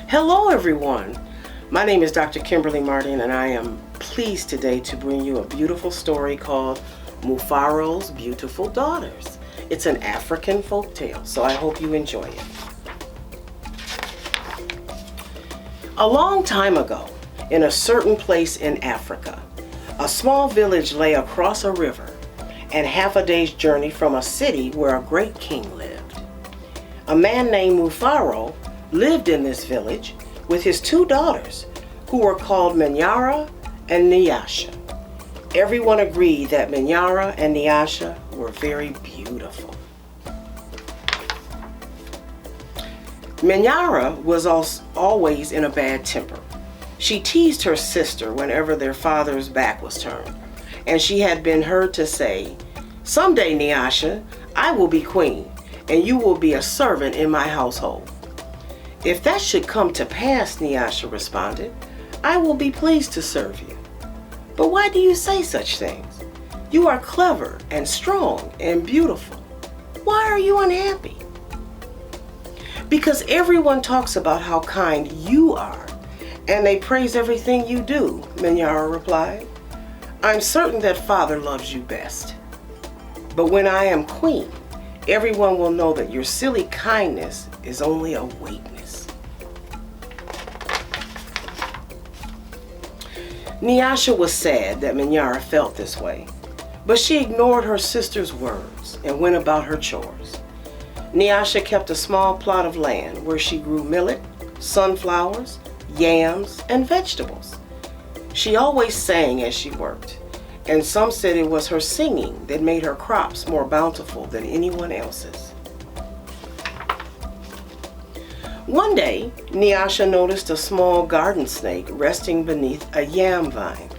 Hello everyone, my name is Dr. Kimberly Martin and I am pleased today to bring you a beautiful story called Mufaro's Beautiful Daughters. It's an African folktale, so I hope you enjoy it. A long time ago, in a certain place in Africa, a small village lay across a river and half a day's journey from a city where a great king lived. A man named Mufaro lived in this village with his two daughters, who were called Menyara and Nyasha. Everyone agreed that Menyara and Nyasha were very beautiful. Menyara was always in a bad temper. She teased her sister whenever their father's back was turned, and she had been heard to say, "Someday, Nyasha, I will be queen, and you will be a servant in my household." "If that should come to pass," Nyasha responded, "I will be pleased to serve you." "But why do you say such things? You are clever and strong and beautiful. Why are you unhappy?" "Because everyone talks about how kind you are, and they praise everything you do," Menyara replied. "I'm certain that Father loves you best. But when I am queen, everyone will know that your silly kindness is only a weakness." Nyasha was sad that Menyara felt this way, but she ignored her sister's words and went about her chores. Nyasha kept a small plot of land where she grew millet, sunflowers, yams, and vegetables. She always sang as she worked, and some said it was her singing that made her crops more bountiful than anyone else's. One day, Nyasha noticed a small garden snake resting beneath a yam vine.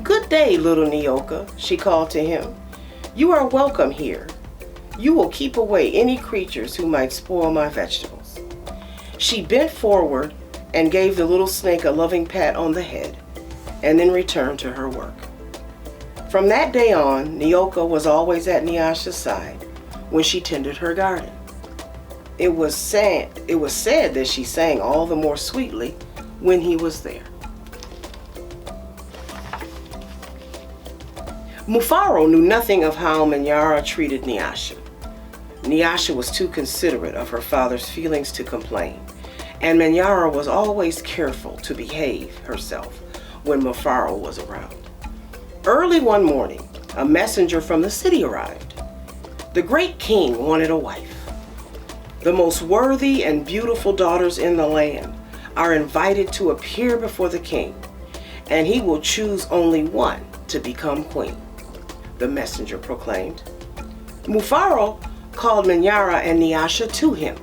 "Good day, little Nyoka," she called to him. "You are welcome here. You will keep away any creatures who might spoil my vegetables." She bent forward and gave the little snake a loving pat on the head, and then returned to her work. From that day on, Nyoka was always at Nyasha's side when she tended her garden. It was said that she sang all the more sweetly when he was there. Mufaro knew nothing of how Manyara treated Nyasha. Nyasha was too considerate of her father's feelings to complain, and Manyara was always careful to behave herself when Mufaro was around. Early one morning, a messenger from the city arrived. The great king wanted a wife. The most worthy and beautiful daughters in the land are invited to appear before the king, and he will choose only one to become queen, the messenger proclaimed. Mufaro called Menyara and Nyasha to him.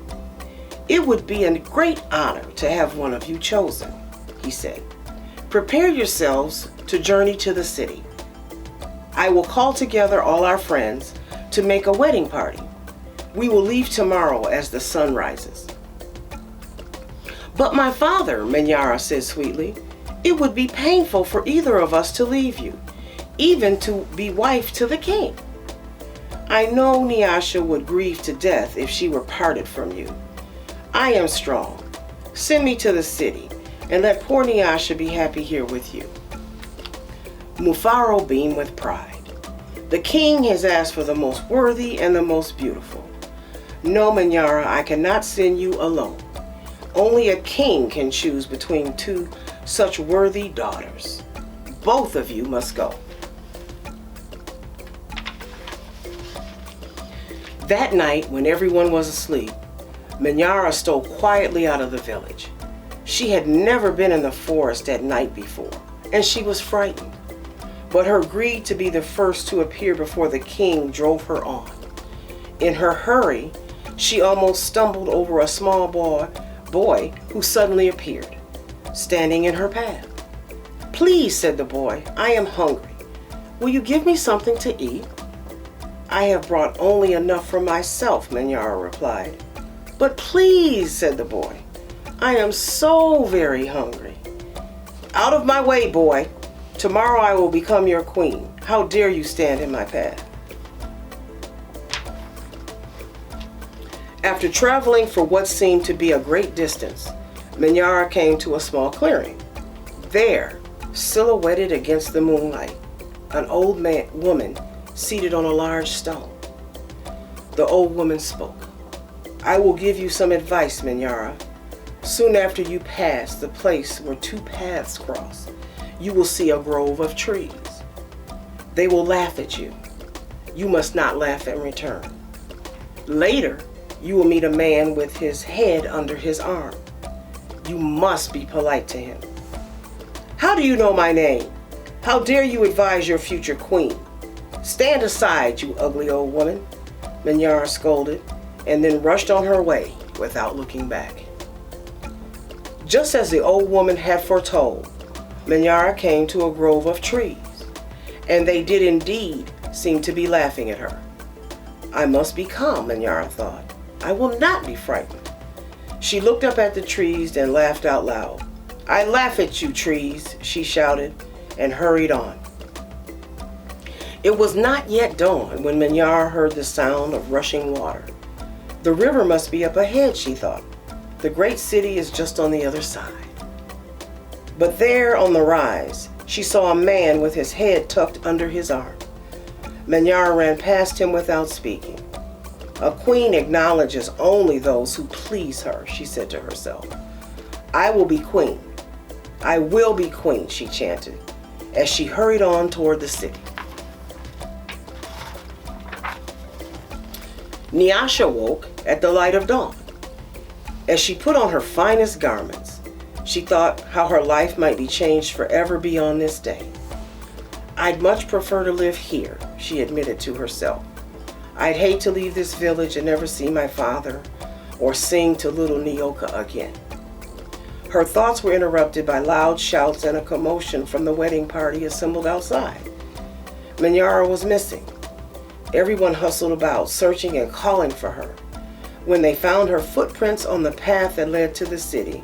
"It would be a great honor to have one of you chosen," he said. "Prepare yourselves to journey to the city. I will call together all our friends to make a wedding party. We will leave tomorrow as the sun rises." "But my father," Menyara said sweetly, "it would be painful for either of us to leave you, even to be wife to the king." "I know Nyasha would grieve to death if she were parted from you. I am strong. Send me to the city, and let poor Nyasha be happy here with you." Mufaro beamed with pride. "The king has asked for the most worthy and the most beautiful. No, Manyara, I cannot send you alone. Only a king can choose between two such worthy daughters. Both of you must go." That night, when everyone was asleep, Menyara stole quietly out of the village. She had never been in the forest at night before, and she was frightened. But her greed to be the first to appear before the king drove her on. In her hurry, she almost stumbled over a small boy who suddenly appeared, standing in her path. "Please," said the boy, "I am hungry. Will you give me something to eat?" "I have brought only enough for myself," Menyara replied. "But please," said the boy, "I am so very hungry." "Out of my way, boy. Tomorrow I will become your queen. How dare you stand in my path?" After traveling for what seemed to be a great distance, Menyara came to a small clearing. There, silhouetted against the moonlight, an old woman seated on a large stone. The old woman spoke. "I will give you some advice, Menyara. Soon after you pass the place where two paths cross, you will see a grove of trees. They will laugh at you. You must not laugh in return. Later, you will meet a man with his head under his arm. You must be polite to him. How do you know my name? How dare you advise your future queen? Stand aside, you ugly old woman," Menyara scolded, and then rushed on her way without looking back. Just as the old woman had foretold, Menyara came to a grove of trees, and they did indeed seem to be laughing at her. "I must be calm," Menyara thought. "I will not be frightened." She looked up at the trees and laughed out loud. "I laugh at you, trees," she shouted, and hurried on. It was not yet dawn when Menyara heard the sound of rushing water. The river must be up ahead, she thought. The great city is just on the other side. But there on the rise, she saw a man with his head tucked under his arm. Menyara ran past him without speaking. "A queen acknowledges only those who please her," she said to herself. "I will be queen. I will be queen," she chanted, as she hurried on toward the city. Nyasha woke at the light of dawn. As she put on her finest garments, she thought how her life might be changed forever beyond this day. "I'd much prefer to live here," she admitted to herself. "I'd hate to leave this village and never see my father or sing to little Nyoka again." Her thoughts were interrupted by loud shouts and a commotion from the wedding party assembled outside. Menyara was missing. Everyone hustled about, searching and calling for her. When they found her footprints on the path that led to the city,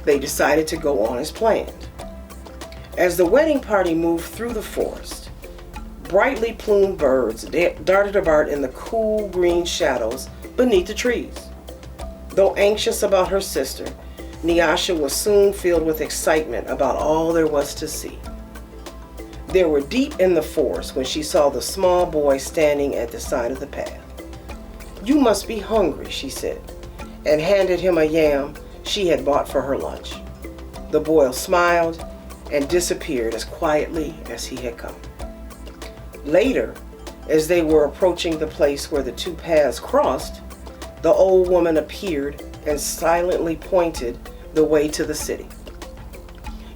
they decided to go on as planned. As the wedding party moved through the forest, brightly plumed birds darted about in the cool green shadows beneath the trees. Though anxious about her sister, Nyasha was soon filled with excitement about all there was to see. They were deep in the forest when she saw the small boy standing at the side of the path. "You must be hungry," she said, and handed him a yam she had bought for her lunch. The boy smiled and disappeared as quietly as he had come. Later, as they were approaching the place where the two paths crossed, the old woman appeared and silently pointed the way to the city.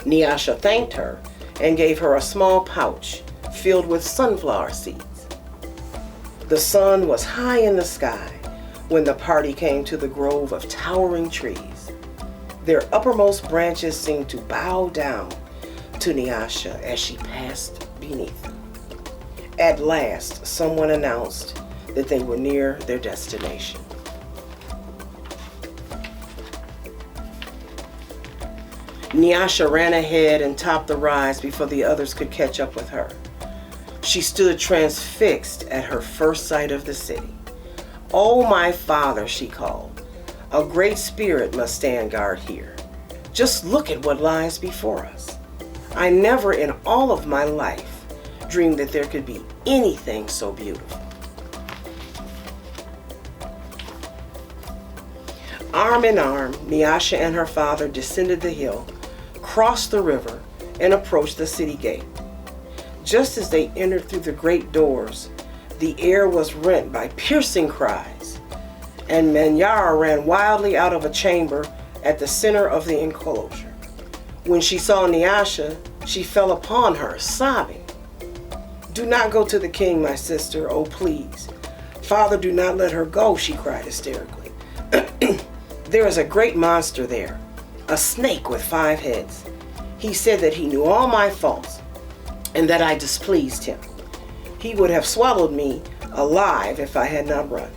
Nyasha thanked her and gave her a small pouch filled with sunflower seeds. The sun was high in the sky when the party came to the grove of towering trees. Their uppermost branches seemed to bow down to Nyasha as she passed beneath them. At last, someone announced that they were near their destination. Nyasha ran ahead and topped the rise before the others could catch up with her. She stood transfixed at her first sight of the city. "Oh, my father," she called. "A great spirit must stand guard here. Just look at what lies before us. I never in all of my life dreamed that there could be anything so beautiful." Arm in arm, Nyasha and her father descended the hill, crossed the river, and approached the city gate. Just as they entered through the great doors, the air was rent by piercing cries, and Manyara ran wildly out of a chamber at the center of the enclosure. When she saw Nyasha, she fell upon her, sobbing. "Do not go to the king, my sister, oh please. Father, do not let her go," she cried hysterically. "There is a great monster there, a snake with 5 heads. He said that he knew all my faults and that I displeased him. He would have swallowed me alive if I had not run.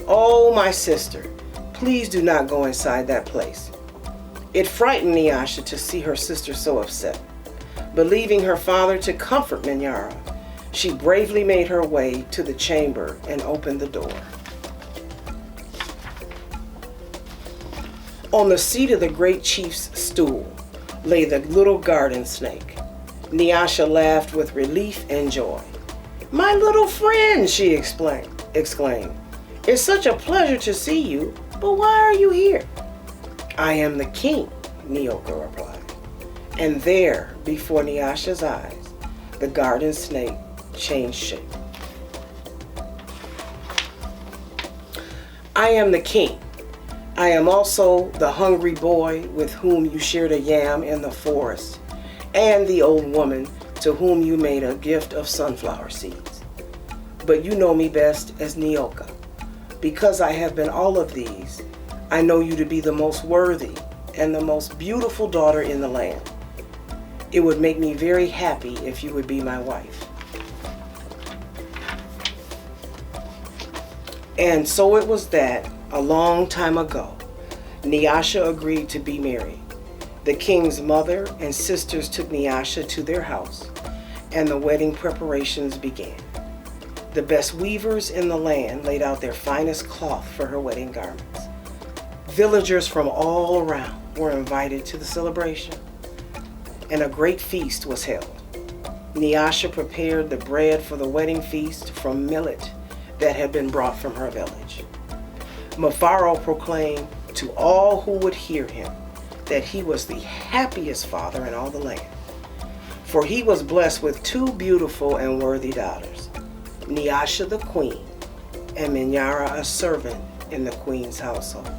Oh, my sister, please do not go inside that place." It frightened Nyasha to see her sister so upset. Believing her father to comfort Menyara, she bravely made her way to the chamber and opened the door. On the seat of the great chief's stool lay the little garden snake. Nyasha laughed with relief and joy. "My little friend," she exclaimed. "It's such a pleasure to see you, but why are you here?" "I am the king," Nyoka replied. And there, before Nyasha's eyes, the garden snake changed shape. "I am the king. I am also the hungry boy with whom you shared a yam in the forest, and the old woman to whom you made a gift of sunflower seeds. But you know me best as Nyoka. Because I have been all of these, I know you to be the most worthy and the most beautiful daughter in the land. It would make me very happy if you would be my wife." And so it was that, a long time ago, Nyasha agreed to be married. The king's mother and sisters took Nyasha to their house, and the wedding preparations began. The best weavers in the land laid out their finest cloth for her wedding garments. Villagers from all around were invited to the celebration, and a great feast was held. Nyasha prepared the bread for the wedding feast from millet that had been brought from her village. Mufaro proclaimed to all who would hear him that he was the happiest father in all the land, for he was blessed with two beautiful and worthy daughters, Nyasha the queen, and Menyara a servant in the queen's household.